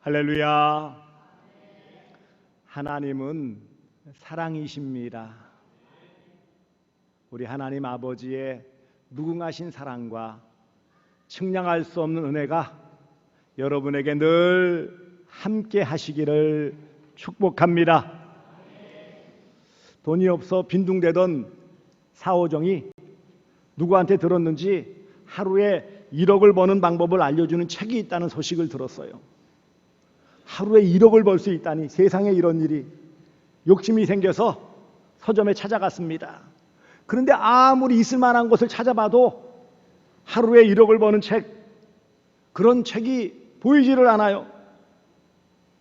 할렐루야. 하나님은 사랑이십니다. 우리 하나님 아버지의 무궁하신 사랑과 측량할 수 없는 은혜가 여러분에게 늘 함께 하시기를 축복합니다. 돈이 없어 빈둥대던 사오정이 누구한테 들었는지 하루에 1억을 버는 방법을 알려주는 책이 있다는 소식을 들었어요. 하루에 1억을 벌 수 있다니, 세상에 이런 일이. 욕심이 생겨서 서점에 찾아갔습니다. 그런데 아무리 있을 만한 곳을 찾아봐도 하루에 1억을 버는 책, 그런 책이 보이지를 않아요.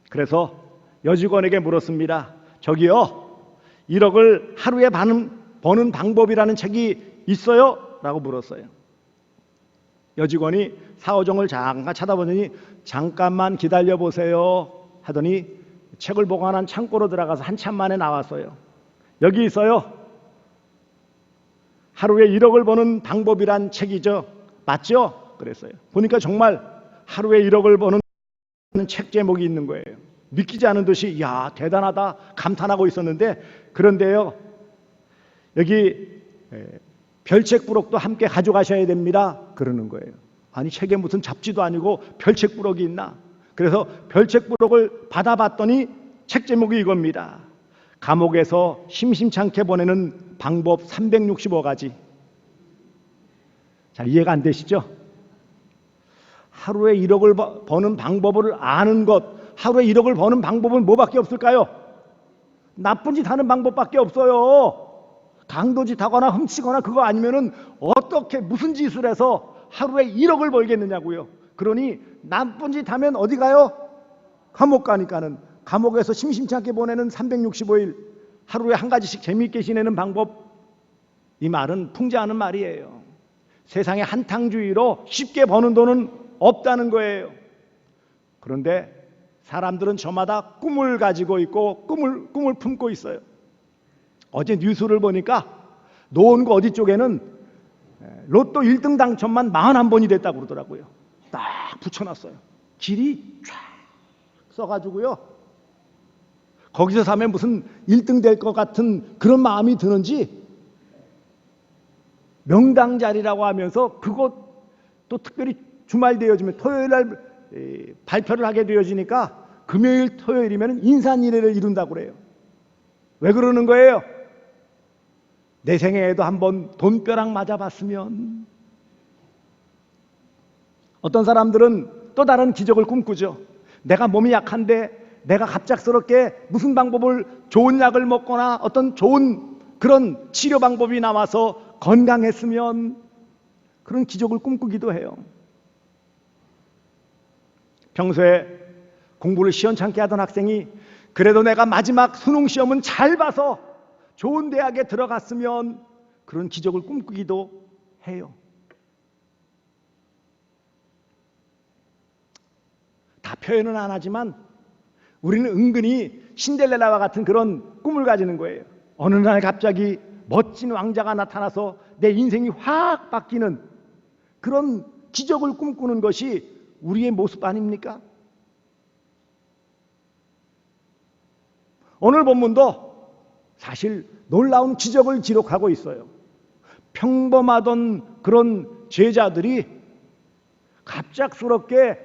그래서 여직원에게 물었습니다. 저기요, 1억을 하루에 버는 방법이라는 책이 있어요? 라고 물었어요. 여직원이 사오정을 잠깐 쳐다보더니 잠깐만 기다려보세요 하더니 책을 보관한 창고로 들어가서 한참 만에 나왔어요. 여기 있어요. 하루에 1억을 버는 방법이란 책이죠. 맞죠? 그랬어요. 보니까 정말 하루에 1억을 버는 책 제목이 있는 거예요. 믿기지 않은 듯이 이야, 대단하다 감탄하고 있었는데, 그런데요, 여기 별책 부록도 함께 가져가셔야 됩니다 그러는 거예요. 아니, 책에 무슨 잡지도 아니고 별책 부록이 있나? 그래서 별책 부록을 받아봤더니 책 제목이 이겁니다. 감옥에서 심심찮게 보내는 방법 365가지. 잘 이해가 안 되시죠? 하루에 1억을 버는 방법을 아는 것, 하루에 1억을 버는 방법은 뭐밖에 없을까요? 나쁜 짓 하는 방법밖에 없어요. 강도짓 하거나 훔치거나 그거 아니면은 어떻게 무슨 짓을 해서 하루에 1억을 벌겠느냐고요. 그러니 나쁜 짓 하면 어디 가요? 감옥 가니까는 감옥에서 심심치 않게 보내는 365일, 하루에 한 가지씩 재미있게 지내는 방법, 이 말은 풍자하는 말이에요. 세상에 한탕주의로 쉽게 버는 돈은 없다는 거예요. 그런데 사람들은 저마다 꿈을 가지고 있고 꿈을 품고 있어요. 어제 뉴스를 보니까 노원구 어디 쪽에는 로또 1등 당첨만 41번이 됐다고 그러더라고요. 딱 붙여놨어요. 길이 쫙 써가지고요. 거기서 사면 무슨 1등 될 것 같은 그런 마음이 드는지 명당 자리라고 하면서 그것 또 특별히 주말 되어지면 토요일 날 발표를 하게 되어지니까 금요일 토요일이면 인산인해를 이룬다고 그래요. 왜 그러는 거예요? 내 생애에도 한번 돈벼락 맞아봤으면. 어떤 사람들은 또 다른 기적을 꿈꾸죠. 내가 몸이 약한데 내가 갑작스럽게 무슨 방법을, 좋은 약을 먹거나 어떤 좋은 그런 치료 방법이 나와서 건강했으면, 그런 기적을 꿈꾸기도 해요. 평소에 공부를 시원찮게 하던 학생이 그래도 내가 마지막 수능 시험은 잘 봐서 좋은 대학에 들어갔으면, 그런 기적을 꿈꾸기도 해요. 다 표현은 안 하지만 우리는 은근히 신데렐라와 같은 그런 꿈을 가지는 거예요. 어느 날 갑자기 멋진 왕자가 나타나서 내 인생이 확 바뀌는 그런 기적을 꿈꾸는 것이 우리의 모습 아닙니까? 오늘 본문도 사실 놀라운 기적을 기록하고 있어요. 평범하던 그런 제자들이 갑작스럽게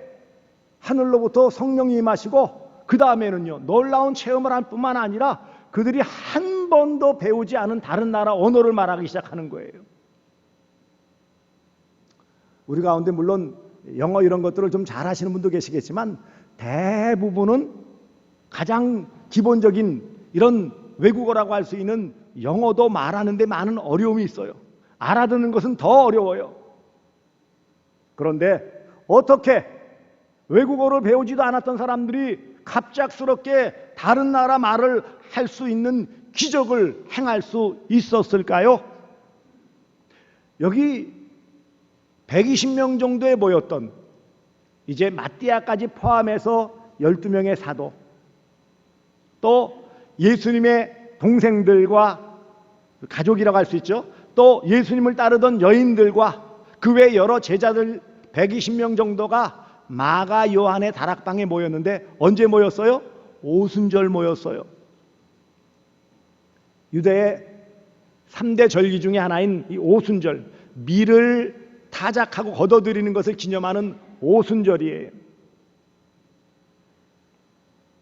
하늘로부터 성령이 임하시고, 그 다음에는요, 놀라운 체험을 할 뿐만 아니라 그들이 한 번도 배우지 않은 다른 나라 언어를 말하기 시작하는 거예요. 우리 가운데 물론 영어 이런 것들을 좀 잘하시는 분도 계시겠지만 대부분은 가장 기본적인 이런 외국어라고 할 수 있는 영어도 말하는데 많은 어려움이 있어요. 알아듣는 것은 더 어려워요. 그런데 어떻게 외국어를 배우지도 않았던 사람들이 갑작스럽게 다른 나라 말을 할 수 있는 기적을 행할 수 있었을까요? 여기 120명 정도에 모였던, 이제 마띠아까지 포함해서 12명의 사도, 또 예수님의 동생들과 가족이라고 할 수 있죠. 또 예수님을 따르던 여인들과 그 외 여러 제자들 120명 정도가 마가 요한의 다락방에 모였는데 언제 모였어요? 오순절 모였어요. 유대의 3대 절기 중에 하나인 이 오순절, 밀을 타작하고 걷어들이는 것을 기념하는 오순절이에요.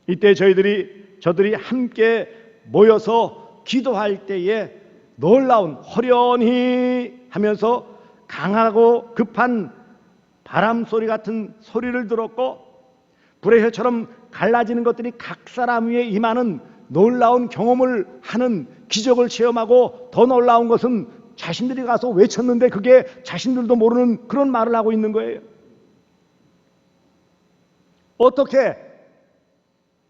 이때 저들이 함께 모여서 기도할 때에 놀라운 호련히 하면서 강하고 급한 바람 소리 같은 소리를 들었고, 불의 혀처럼 갈라지는 것들이 각 사람 위에 임하는 놀라운 경험을 하는 기적을 체험하고, 더 놀라운 것은 자신들이 가서 외쳤는데 그게 자신들도 모르는 그런 말을 하고 있는 거예요. 어떻게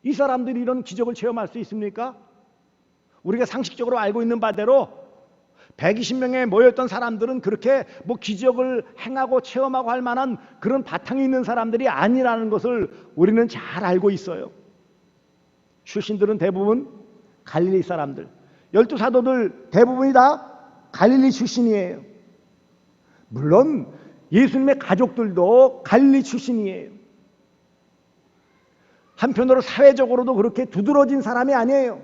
이 사람들이 이런 기적을 체험할 수 있습니까? 우리가 상식적으로 알고 있는 바대로 120명에 모였던 사람들은 그렇게 기적을 행하고 체험하고 할 만한 그런 바탕이 있는 사람들이 아니라는 것을 우리는 잘 알고 있어요. 출신들은 대부분 갈릴리 사람들, 12사도들 대부분이 다 갈릴리 출신이에요. 물론 예수님의 가족들도 갈릴리 출신이에요. 한편으로 사회적으로도 그렇게 두드러진 사람이 아니에요.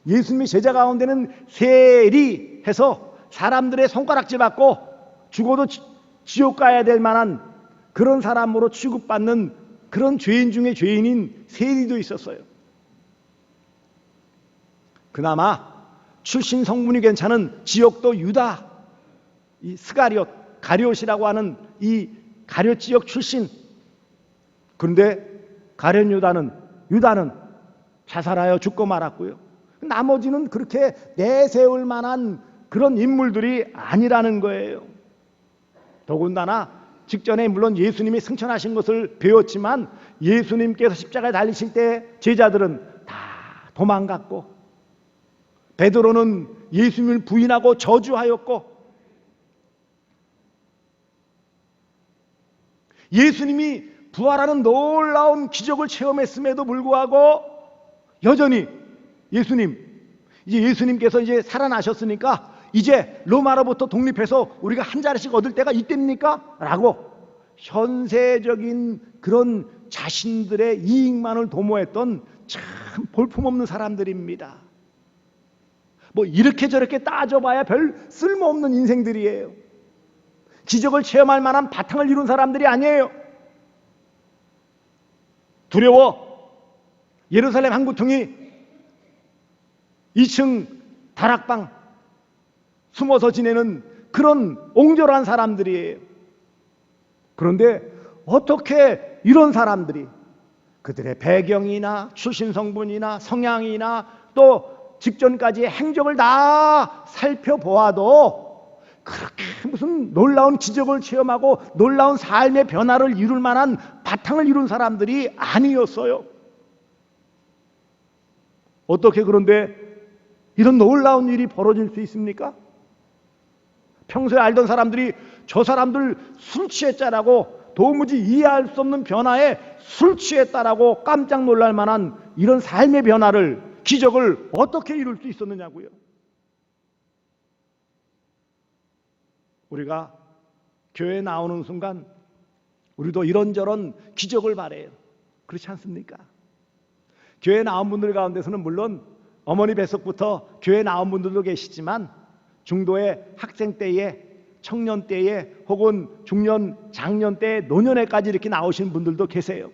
예수님의 제자 가운데는 세리해서 사람들의 손가락질 받고 죽어도 지옥 가야 될 만한 그런 사람으로 취급받는 그런 죄인 중에 죄인인 세리도 있었어요. 그나마 출신 성분이 괜찮은 지역도 유다, 이 스가리옷, 가룟이라고 하는 이 가룟 지역 출신. 그런데 가룟 유다는 자살하여 죽고 말았고요. 나머지는 그렇게 내세울 만한 그런 인물들이 아니라는 거예요. 더군다나 직전에 물론 예수님이 승천하신 것을 배웠지만 예수님께서 십자가에 달리실 때 제자들은 다 도망갔고, 베드로는 예수님을 부인하고 저주하였고, 예수님이 부활하는 놀라운 기적을 체험했음에도 불구하고 여전히 예수님께서 이제 살아나셨으니까 이제 로마로부터 독립해서 우리가 한 자리씩 얻을 때가 이때입니까? 라고 현세적인 그런 자신들의 이익만을 도모했던 참 볼품없는 사람들입니다. 이렇게 저렇게 따져봐야 별 쓸모없는 인생들이에요. 기적을 체험할 만한 바탕을 이룬 사람들이 아니에요. 두려워 예루살렘 한구퉁이 2층 다락방 숨어서 지내는 그런 옹졸한 사람들이에요. 그런데 어떻게 이런 사람들이 그들의 배경이나 출신 성분이나 성향이나 또 직전까지의 행적을 다 살펴보아도 그렇게 무슨 놀라운 기적을 체험하고 놀라운 삶의 변화를 이룰 만한 바탕을 이룬 사람들이 아니었어요. 어떻게 그런데 이런 놀라운 일이 벌어질 수 있습니까? 평소에 알던 사람들이 저 사람들 술 취했자라고 도무지 이해할 수 없는 변화에 술 취했다라고 깜짝 놀랄 만한 이런 삶의 변화를, 기적을 어떻게 이룰 수 있었느냐고요. 우리가 교회에 나오는 순간 우리도 이런저런 기적을 바래요. 그렇지 않습니까? 교회에 나온 분들 가운데서는 물론 어머니 뱃속부터 교회에 나온 분들도 계시지만 중도의 학생 때에, 청년 때에, 혹은 중년, 장년 때에, 노년에까지 이렇게 나오신 분들도 계세요.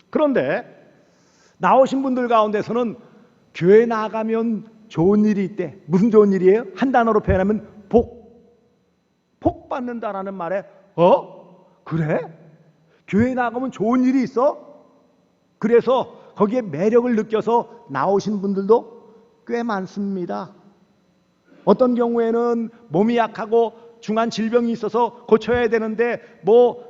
그런데 나오신 분들 가운데서는 교회 나가면 좋은 일이 있대. 무슨 좋은 일이에요? 한 단어로 표현하면 복 받는다라는 말에 그래? 교회 나가면 좋은 일이 있어? 그래서 거기에 매력을 느껴서 나오신 분들도 꽤 많습니다. 어떤 경우에는 몸이 약하고 중한 질병이 있어서 고쳐야 되는데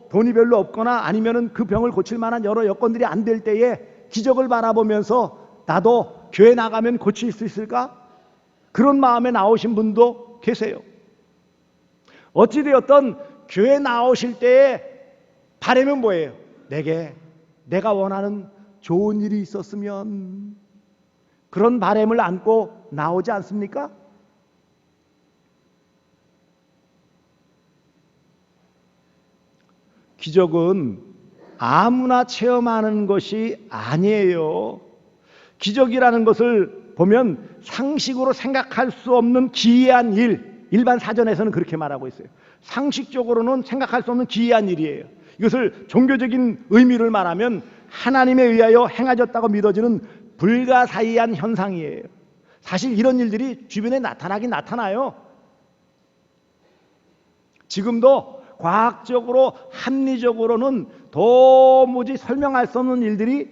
돈이 별로 없거나 아니면은 그 병을 고칠 만한 여러 여건들이 안 될 때에 기적을 바라보면서 나도 교회 나가면 고칠 수 있을까? 그런 마음에 나오신 분도 계세요. 어찌되었든 교회 나오실 때에 바라면 뭐예요? 내가 원하는 좋은 일이 있었으면, 그런 바람을 안고 나오지 않습니까? 기적은 아무나 체험하는 것이 아니에요. 기적이라는 것을 보면 상식으로 생각할 수 없는 기이한 일, 일반 사전에서는 그렇게 말하고 있어요. 상식적으로는 생각할 수 없는 기이한 일이에요. 이것을 종교적인 의미를 말하면 하나님에 의하여 행하졌다고 믿어지는 불가사의한 현상이에요. 사실 이런 일들이 주변에 나타나긴 나타나요. 지금도 과학적으로 합리적으로는 도무지 설명할 수 없는 일들이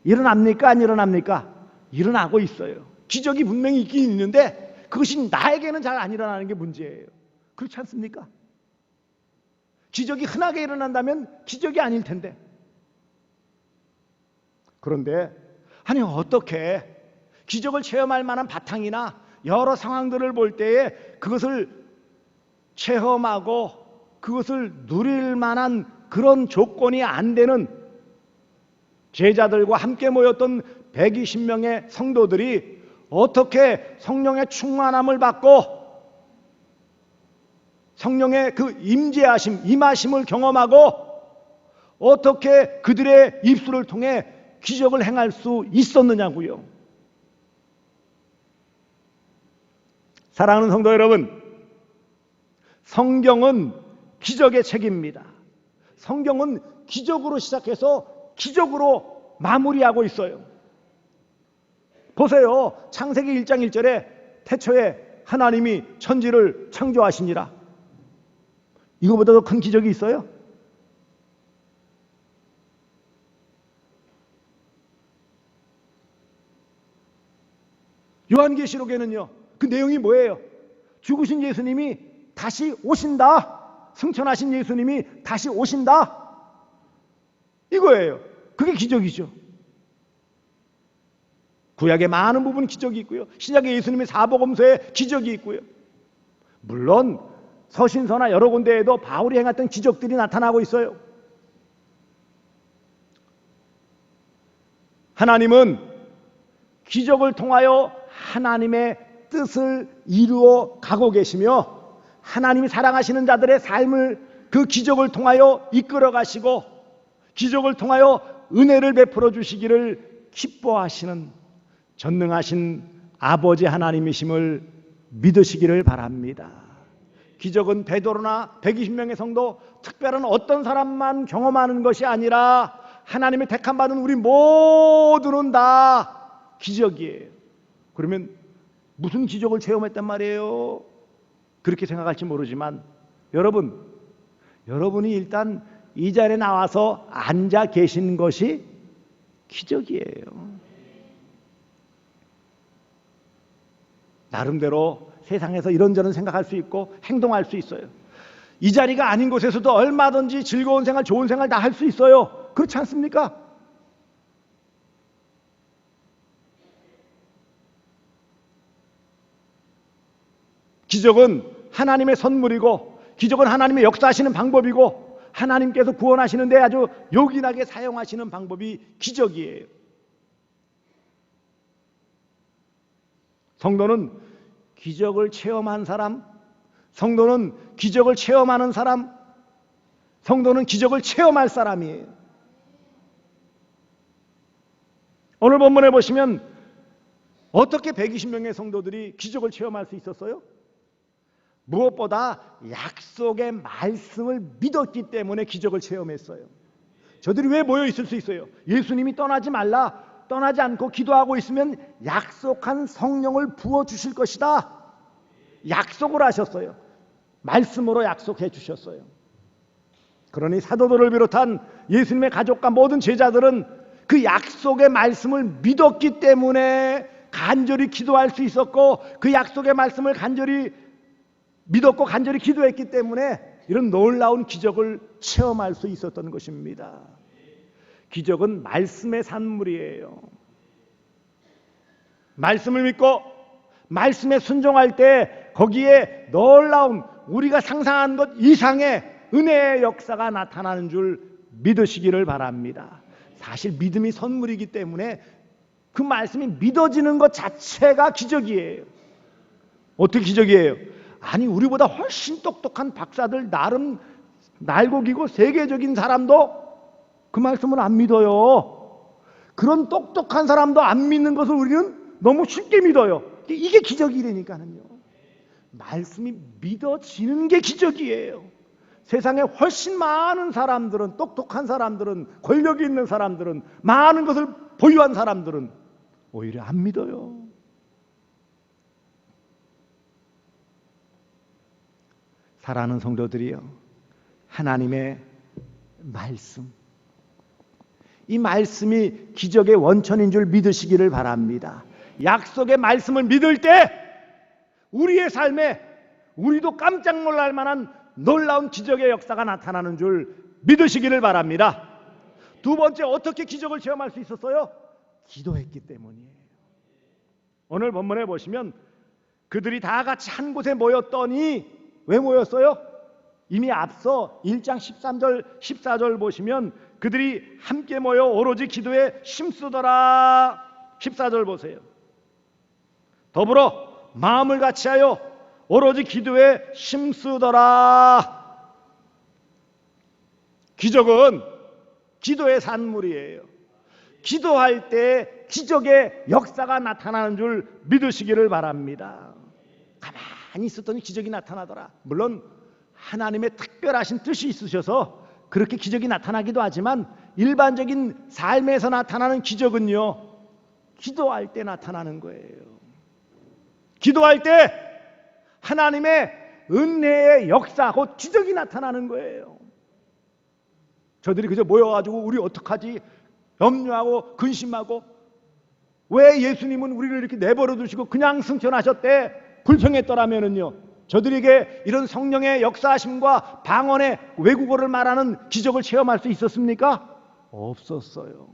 일어납니까? 안 일어납니까? 일어나고 있어요. 기적이 분명히 있긴 있는데 그것이 나에게는 잘 안 일어나는 게 문제예요. 그렇지 않습니까? 기적이 흔하게 일어난다면 기적이 아닐 텐데. 그런데 아니 어떻게 기적을 체험할 만한 바탕이나 여러 상황들을 볼 때에 그것을 체험하고 그것을 누릴 만한 그런 조건이 안 되는 제자들과 함께 모였던 120명의 성도들이 어떻게 성령의 충만함을 받고 성령의 그 임재하심, 임하심을 경험하고 어떻게 그들의 입술을 통해 기적을 행할 수 있었느냐고요. 사랑하는 성도 여러분, 성경은 기적의 책입니다. 성경은 기적으로 시작해서 기적으로 마무리하고 있어요. 보세요. 창세기 1장 1절에 태초에 하나님이 천지를 창조하시니라. 이거보다 더 큰 기적이 있어요? 요한계시록에는요, 그 내용이 뭐예요? 죽으신 예수님이 다시 오신다. 승천하신 예수님이 다시 오신다. 이거예요. 그게 기적이죠. 구약의 많은 부분 기적이 있고요. 신약의 예수님의 사복음서에 기적이 있고요. 물론 서신서나 여러 군데에도 바울이 행했던 기적들이 나타나고 있어요. 하나님은 기적을 통하여 하나님의 뜻을 이루어 가고 계시며 하나님이 사랑하시는 자들의 삶을 그 기적을 통하여 이끌어 가시고 기적을 통하여 은혜를 베풀어 주시기를 기뻐하시는 전능하신 아버지 하나님이심을 믿으시기를 바랍니다. 기적은 베드로나 120명의 성도 특별한 어떤 사람만 경험하는 것이 아니라 하나님의 택함 받은 우리 모두는 다 기적이에요. 그러면 무슨 기적을 체험했단 말이에요? 그렇게 생각할지 모르지만 여러분이 일단 이 자리에 나와서 앉아 계신 것이 기적이에요. 나름대로 세상에서 이런저런 생각할 수 있고 행동할 수 있어요. 이 자리가 아닌 곳에서도 얼마든지 즐거운 생활, 좋은 생활 다 할 수 있어요. 그렇지 않습니까? 기적은 하나님의 선물이고 기적은 하나님의 역사하시는 방법이고 하나님께서 구원하시는데 아주 요긴하게 사용하시는 방법이 기적이에요. 성도는 기적을 체험한 사람, 성도는 기적을 체험하는 사람, 성도는 기적을 체험할 사람이에요. 오늘 본문에 보시면 어떻게 120명의 성도들이 기적을 체험할 수 있었어요? 무엇보다 약속의 말씀을 믿었기 때문에 기적을 체험했어요. 저들이 왜 모여 있을 수 있어요? 예수님이 떠나지 말라, 떠나지 않고 기도하고 있으면 약속한 성령을 부어주실 것이다. 약속을 하셨어요. 말씀으로 약속해 주셨어요. 그러니 사도들을 비롯한 예수님의 가족과 모든 제자들은 그 약속의 말씀을 믿었기 때문에 간절히 기도할 수 있었고 그 약속의 말씀을 간절히 믿었고 간절히 기도했기 때문에 이런 놀라운 기적을 체험할 수 있었던 것입니다. 기적은 말씀의 산물이에요. 말씀을 믿고 말씀에 순종할 때 거기에 놀라운 우리가 상상한 것 이상의 은혜의 역사가 나타나는 줄 믿으시기를 바랍니다. 사실 믿음이 선물이기 때문에 그 말씀이 믿어지는 것 자체가 기적이에요. 어떻게 기적이에요? 아니 우리보다 훨씬 똑똑한 박사들 나름 날고기고 세계적인 사람도 그 말씀을 안 믿어요. 그런 똑똑한 사람도 안 믿는 것을 우리는 너무 쉽게 믿어요. 이게 기적이라니까요. 말씀이 믿어지는 게 기적이에요. 세상에 훨씬 많은 사람들은, 똑똑한 사람들은, 권력이 있는 사람들은, 많은 것을 보유한 사람들은 오히려 안 믿어요. 사랑하는 성도들이요, 하나님의 말씀, 이 말씀이 기적의 원천인 줄 믿으시기를 바랍니다. 약속의 말씀을 믿을 때 우리의 삶에 우리도 깜짝 놀랄 만한 놀라운 기적의 역사가 나타나는 줄 믿으시기를 바랍니다. 두 번째, 어떻게 기적을 체험할 수 있었어요? 기도했기 때문이에요. 오늘 본문에 보시면 그들이 다 같이 한 곳에 모였더니, 왜 모였어요? 이미 앞서 1장 13절 14절 보시면 그들이 함께 모여 오로지 기도에 힘쓰더라. 14절 보세요. 더불어 마음을 같이하여 오로지 기도에 힘쓰더라. 기적은 기도의 산물이에요. 기도할 때 기적의 역사가 나타나는 줄 믿으시기를 바랍니다. 가만히 있었더니 기적이 나타나더라. 물론 하나님의 특별하신 뜻이 있으셔서 그렇게 기적이 나타나기도 하지만, 일반적인 삶에서 나타나는 기적은요, 기도할 때 나타나는 거예요. 기도할 때 하나님의 은혜의 역사, 곧 기적이 나타나는 거예요. 저들이 그저 모여가지고 우리 어떡하지 염려하고 근심하고, 왜 예수님은 우리를 이렇게 내버려 두시고 그냥 승천하셨대 불평했더라면은요, 저들에게 이런 성령의 역사하심과 방언의 외국어를 말하는 기적을 체험할 수 있었습니까? 없었어요.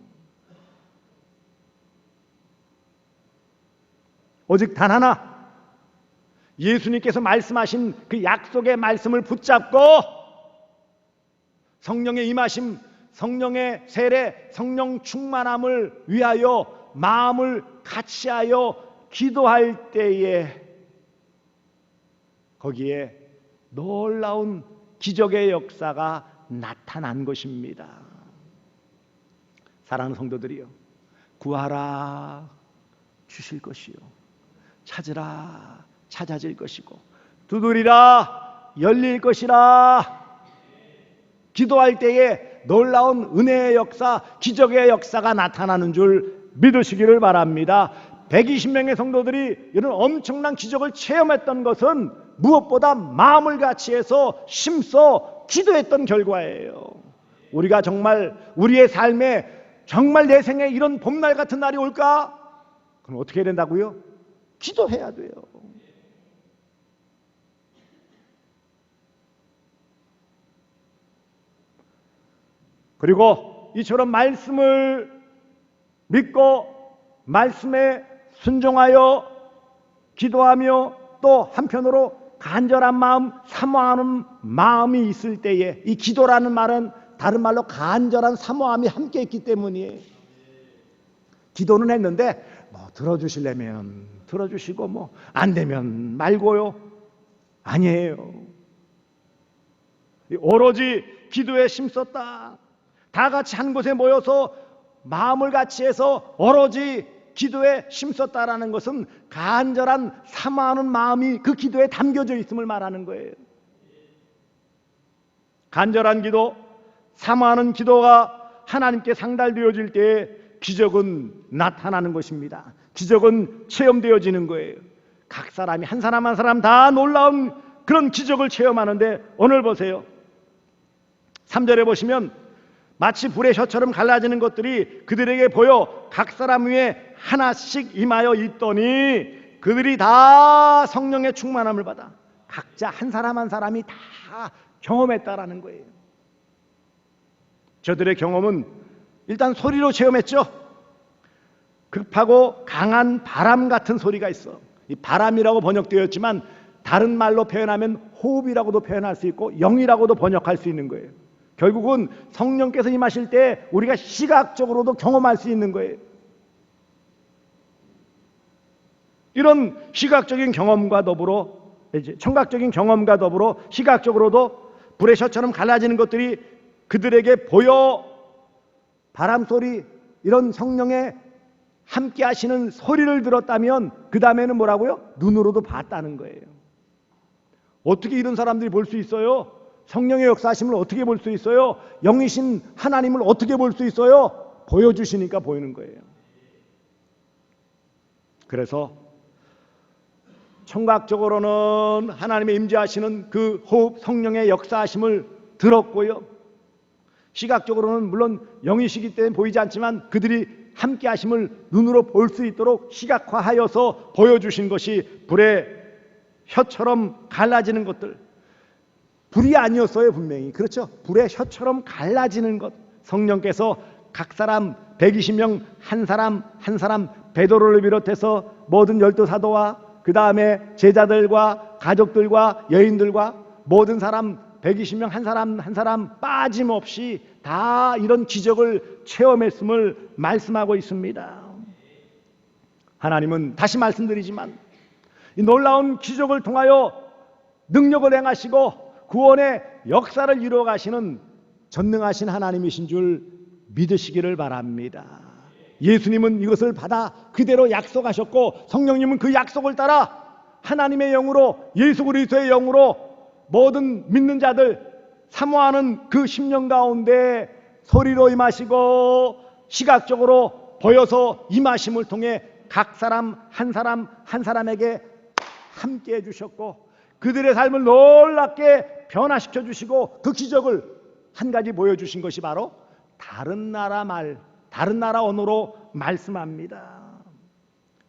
오직 단 하나, 예수님께서 말씀하신 그 약속의 말씀을 붙잡고 성령의 임하심, 성령의 세례, 성령 충만함을 위하여 마음을 같이하여 기도할 때에 거기에 놀라운 기적의 역사가 나타난 것입니다. 사랑하는 성도들이요, 구하라 주실 것이요, 찾으라 찾아질 것이고, 두드리라 열릴 것이라. 기도할 때에 놀라운 은혜의 역사, 기적의 역사가 나타나는 줄 믿으시기를 바랍니다. 120명의 성도들이 이런 엄청난 기적을 체험했던 것은 무엇보다 마음을 같이해서 힘써 기도했던 결과예요. 우리가 정말 우리의 삶에 정말 내 생에 이런 봄날 같은 날이 올까? 그럼 어떻게 해야 된다고요? 기도해야 돼요. 그리고 이처럼 말씀을 믿고 말씀에 순종하여 기도하며 또 한편으로 간절한 마음, 사모하는 마음이 있을 때에, 이 기도라는 말은 다른 말로 간절한 사모함이 함께 있기 때문이에요. 기도는 했는데 들어주시려면 들어주시고 안 되면 말고요. 아니에요. 오로지 기도에 힘썼다. 다 같이 한 곳에 모여서 마음을 같이해서 오로지 기도에 힘썼다라는 것은 간절한 사모하는 마음이 그 기도에 담겨져 있음을 말하는 거예요. 간절한 기도, 사모하는 기도가 하나님께 상달되어질 때에 기적은 나타나는 것입니다. 기적은 체험되어지는 거예요. 각 사람이 한 사람 한 사람 다 놀라운 그런 기적을 체험하는데, 오늘 보세요. 3절에 보시면 마치 불의 혀처럼 갈라지는 것들이 그들에게 보여 각 사람 위에 하나씩 임하여 있더니 그들이 다 성령의 충만함을 받아. 각자 한 사람 한 사람이 다 경험했다라는 거예요. 저들의 경험은 일단 소리로 체험했죠. 급하고 강한 바람 같은 소리가 있어. 이 바람이라고 번역되었지만 다른 말로 표현하면 호흡이라고도 표현할 수 있고 영이라고도 번역할 수 있는 거예요. 결국은 성령께서 임하실 때 우리가 시각적으로도 경험할 수 있는 거예요. 이런 시각적인 경험과 더불어, 청각적인 경험과 더불어 시각적으로도 불의 셔처럼 갈라지는 것들이 그들에게 보여 바람소리, 이런 성령의 함께 하시는 소리를 들었다면 그 다음에는 뭐라고요? 눈으로도 봤다는 거예요. 어떻게 이런 사람들이 볼 수 있어요? 성령의 역사하심을 어떻게 볼 수 있어요? 영이신 하나님을 어떻게 볼 수 있어요? 보여주시니까 보이는 거예요. 그래서 청각적으로는 하나님의 임재하시는 그 호흡 성령의 역사하심을 들었고요. 시각적으로는 물론 영이시기 때문에 보이지 않지만 그들이 함께 하심을 눈으로 볼 수 있도록 시각화하여서 보여주신 것이 불의 혀처럼 갈라지는 것들. 불이 아니었어요, 분명히. 그렇죠? 불의 혀처럼 갈라지는 것. 성령께서 각 사람 120명 한 사람 한 사람 베드로를 비롯해서 모든 열두 사도와 그 다음에 제자들과 가족들과 여인들과 모든 사람 120명 한 사람 한 사람 빠짐없이 다 이런 기적을 체험했음을 말씀하고 있습니다. 하나님은 다시 말씀드리지만 이 놀라운 기적을 통하여 능력을 행하시고 구원의 역사를 이루어 가시는 전능하신 하나님이신 줄 믿으시기를 바랍니다. 예수님은 이것을 받아 그대로 약속하셨고 성령님은 그 약속을 따라 하나님의 영으로 예수 그리스도의 영으로 모든 믿는 자들 사모하는 그 심령 가운데 소리로 임하시고 시각적으로 보여서 임하심을 통해 각 사람 한 사람에게 함께 해주셨고 그들의 삶을 놀랍게 변화시켜 주시고 그 기적을 한 가지 보여주신 것이 바로 다른 나라 언어로 말씀합니다.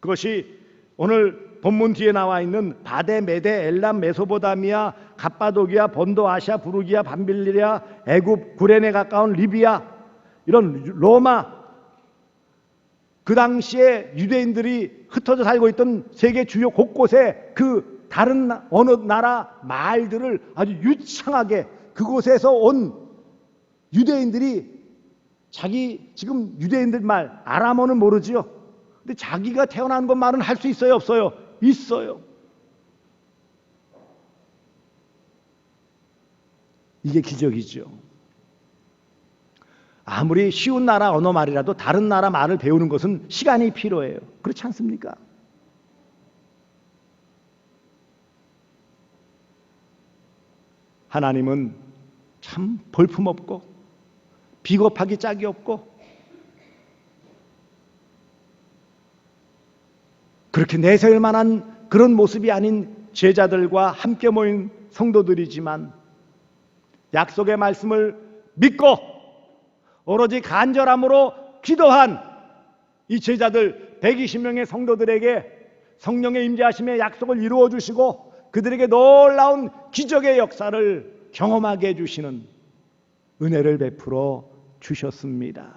그것이 오늘 본문 뒤에 나와 있는 바데, 메데, 엘람, 메소포타미아, 갑바도기아, 본도, 아시아, 부르기아, 밤빌리아, 애굽, 구레네 가까운 리비아, 이런 로마, 그 당시에 유대인들이 흩어져 살고 있던 세계 주요 곳곳에 그 다른 어느 나라 말들을 아주 유창하게 그곳에서 온 유대인들이 자기 지금 유대인들 말 아람어는 모르지요. 근데 자기가 태어난 것 말은 할 수 있어요, 없어요? 있어요. 이게 기적이죠. 아무리 쉬운 나라 언어 말이라도 다른 나라 말을 배우는 것은 시간이 필요해요. 그렇지 않습니까? 하나님은 참 볼품없고 비겁하기 짝이 없고 그렇게 내세울 만한 그런 모습이 아닌 제자들과 함께 모인 성도들이지만 약속의 말씀을 믿고 오로지 간절함으로 기도한 이 제자들 120명의 성도들에게 성령의 임재하심의 약속을 이루어 주시고 그들에게 놀라운 기적의 역사를 경험하게 해주시는 은혜를 베풀어 주셨습니다.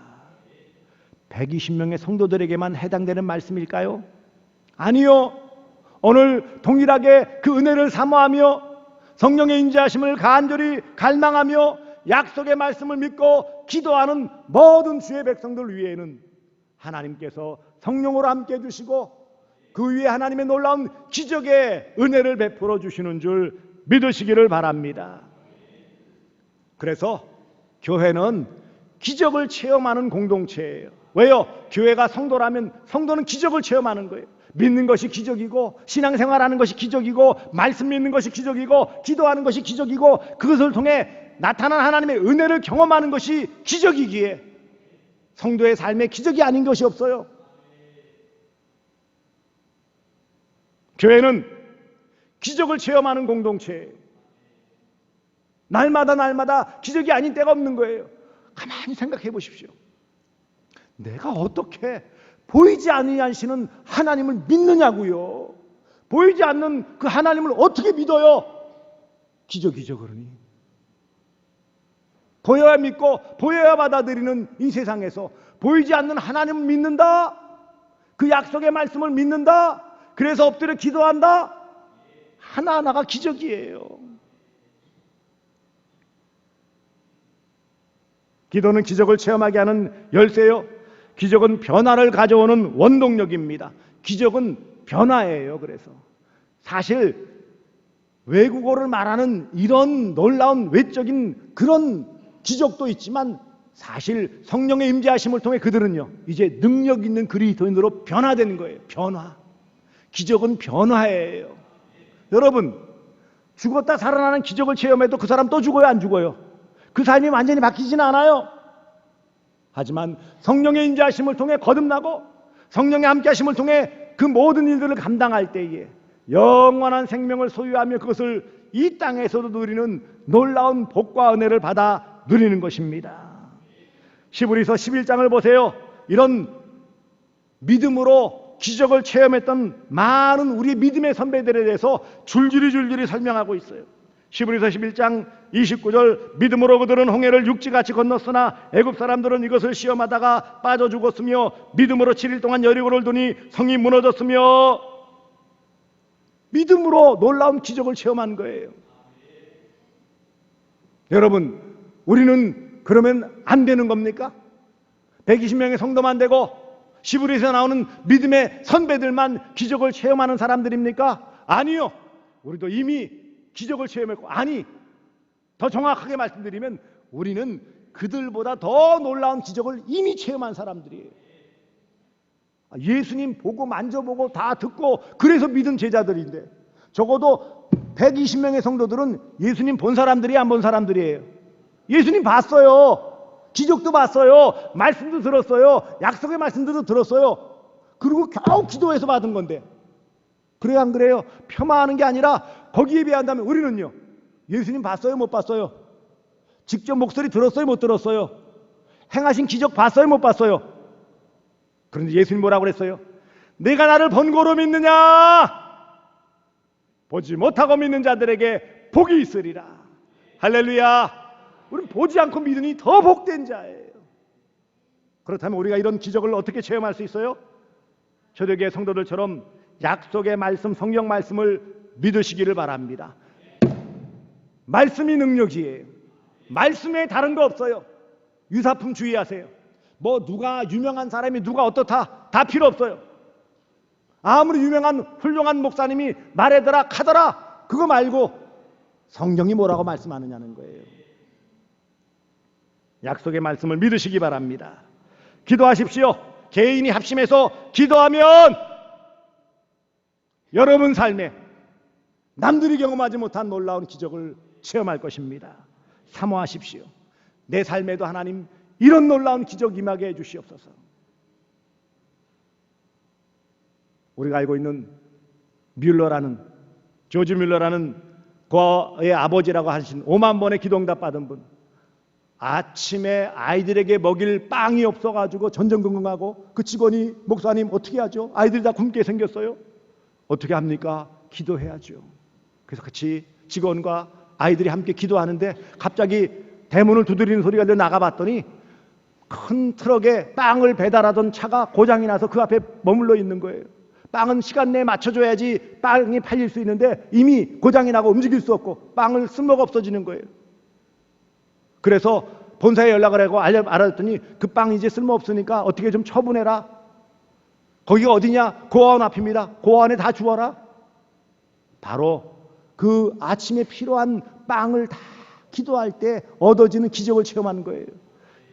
120명의 성도들에게만 해당되는 말씀일까요? 아니요. 오늘 동일하게 그 은혜를 사모하며 성령의 임재하심을 간절히 갈망하며 약속의 말씀을 믿고 기도하는 모든 주의 백성들 위에는 하나님께서 성령으로 함께 해주시고 그 위에 하나님의 놀라운 기적의 은혜를 베풀어 주시는 줄 믿으시기를 바랍니다. 그래서 교회는 기적을 체험하는 공동체예요. 왜요? 교회가 성도라면 성도는 기적을 체험하는 거예요. 믿는 것이 기적이고 신앙생활하는 것이 기적이고 말씀 믿는 것이 기적이고 기도하는 것이 기적이고 그것을 통해 나타난 하나님의 은혜를 경험하는 것이 기적이기에 성도의 삶에 기적이 아닌 것이 없어요. 교회는 기적을 체험하는 공동체예요. 날마다 기적이 아닌 때가 없는 거예요. 가만히 생각해 보십시오. 내가 어떻게 보이지 않으시는 하나님을 믿느냐고요. 보이지 않는 그 하나님을 어떻게 믿어요? 기적이죠, 그러니. 보여야 믿고 보여야 받아들이는 이 세상에서 보이지 않는 하나님을 믿는다? 그 약속의 말씀을 믿는다? 그래서 엎드려 기도한다? 하나하나가 기적이에요. 기도는 기적을 체험하게 하는 열쇠요. 기적은 변화를 가져오는 원동력입니다. 기적은 변화예요. 그래서 사실 외국어를 말하는 이런 놀라운 외적인 그런 기적도 있지만 사실 성령의 임재하심을 통해 그들은요 이제 능력 있는 그리스도인으로 변화되는 거예요. 변화. 기적은 변화예요. 여러분, 죽었다 살아나는 기적을 체험해도 그 사람 또 죽어요, 안 죽어요? 그 삶이 완전히 바뀌지는 않아요. 하지만 성령의 임재하심을 통해 거듭나고 성령의 함께하심을 통해 그 모든 일들을 감당할 때에 영원한 생명을 소유하며 그것을 이 땅에서도 누리는 놀라운 복과 은혜를 받아 누리는 것입니다. 히브리서 11장을 보세요. 이런 믿음으로 기적을 체험했던 많은 우리 믿음의 선배들에 대해서 줄줄이 설명하고 있어요. 히브리서 11장 29절 믿음으로 그들은 홍해를 육지같이 건넜으나 애굽 사람들은 이것을 시험하다가 빠져 죽었으며 믿음으로 7일 동안 여리고를 두니 성이 무너졌으며 믿음으로 놀라운 기적을 체험한 거예요. 여러분, 우리는 그러면 안 되는 겁니까? 120명의 성도만 되고 히브리서에 나오는 믿음의 선배들만 기적을 체험하는 사람들입니까? 아니요. 우리도 이미 기적을 체험했고, 아니, 더 정확하게 말씀드리면 우리는 그들보다 더 놀라운 기적을 이미 체험한 사람들이에요. 예수님 보고 만져보고 다 듣고 그래서 믿은 제자들인데 적어도 120명의 성도들은 예수님 본 사람들이 안 본 사람들이에요. 예수님 봤어요. 기적도 봤어요. 말씀도 들었어요. 약속의 말씀도 들었어요. 그리고 겨우 기도해서 받은 건데 그래요, 안 그래요? 폄하하는 게 아니라 거기에 비한다면 우리는요 예수님 봤어요, 못 봤어요? 직접 목소리 들었어요, 못 들었어요? 행하신 기적 봤어요, 못 봤어요? 그런데 예수님 뭐라고 그랬어요? 내가 나를 번거로 믿느냐? 보지 못하고 믿는 자들에게 복이 있으리라. 할렐루야. 우리는 보지 않고 믿으니 더 복된 자예요. 그렇다면 우리가 이런 기적을 어떻게 체험할 수 있어요? 초대교회 성도들처럼 약속의 말씀, 성경 말씀을 믿으시기를 바랍니다. 말씀이 능력이에요. 말씀에 다른 거 없어요. 유사품 주의하세요. 뭐 누가 유명한 사람이 누가 어떻다 다 필요 없어요. 아무리 유명한 훌륭한 목사님이 말해더라 카더라 그거 말고 성경이 뭐라고 말씀하느냐는 거예요. 약속의 말씀을 믿으시기 바랍니다. 기도하십시오. 개인이 합심해서 기도하면 여러분 삶에 남들이 경험하지 못한 놀라운 기적을 체험할 것입니다. 사모하십시오. 내 삶에도 하나님 이런 놀라운 기적 임하게 해주시옵소서. 우리가 알고 있는 조지 뮬러라는 그의 아버지라고 하신 5만 번의 기도응답 받은 분, 아침에 아이들에게 먹일 빵이 없어가지고 전전긍긍하고 그 직원이 목사님 어떻게 하죠? 아이들이 다 굶게 생겼어요. 어떻게 합니까? 기도해야죠. 그래서 같이 직원과 아이들이 함께 기도하는데 갑자기 대문을 두드리는 소리가 들려 나가봤더니 큰 트럭에 빵을 배달하던 차가 고장이 나서 그 앞에 머물러 있는 거예요. 빵은 시간 내에 맞춰줘야지 빵이 팔릴 수 있는데 이미 고장이 나고 움직일 수 없고 빵을 쓸모가 없어지는 거예요. 그래서 본사에 연락을 하고 알았더니 그 빵 이제 쓸모 없으니까 어떻게 좀 처분해라. 거기가 어디냐? 고아원 앞입니다. 고아원에 다 주어라. 바로 그 아침에 필요한 빵을 다 기도할 때 얻어지는 기적을 체험하는 거예요.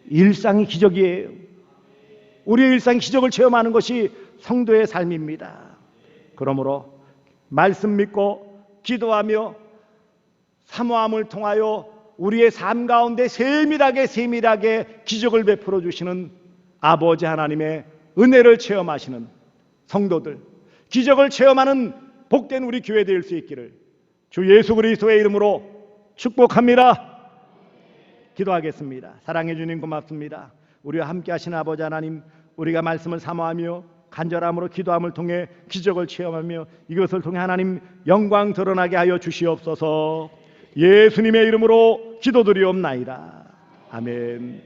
일상이 기적이에요. 우리의 일상이 기적을 체험하는 것이 성도의 삶입니다. 그러므로 말씀 믿고 기도하며 사모함을 통하여 우리의 삶 가운데 세밀하게 기적을 베풀어 주시는 아버지 하나님의 은혜를 체험하시는 성도들, 기적을 체험하는 복된 우리 교회 될 수 있기를 주 예수 그리스도의 이름으로 축복합니다. 기도하겠습니다. 사랑해 주님 고맙습니다. 우리와 함께 하시는 아버지 하나님, 우리가 말씀을 사모하며 간절함으로 기도함을 통해 기적을 체험하며 이것을 통해 하나님 영광 드러나게 하여 주시옵소서. 예수님의 이름으로 기도드리옵나이다. 아멘.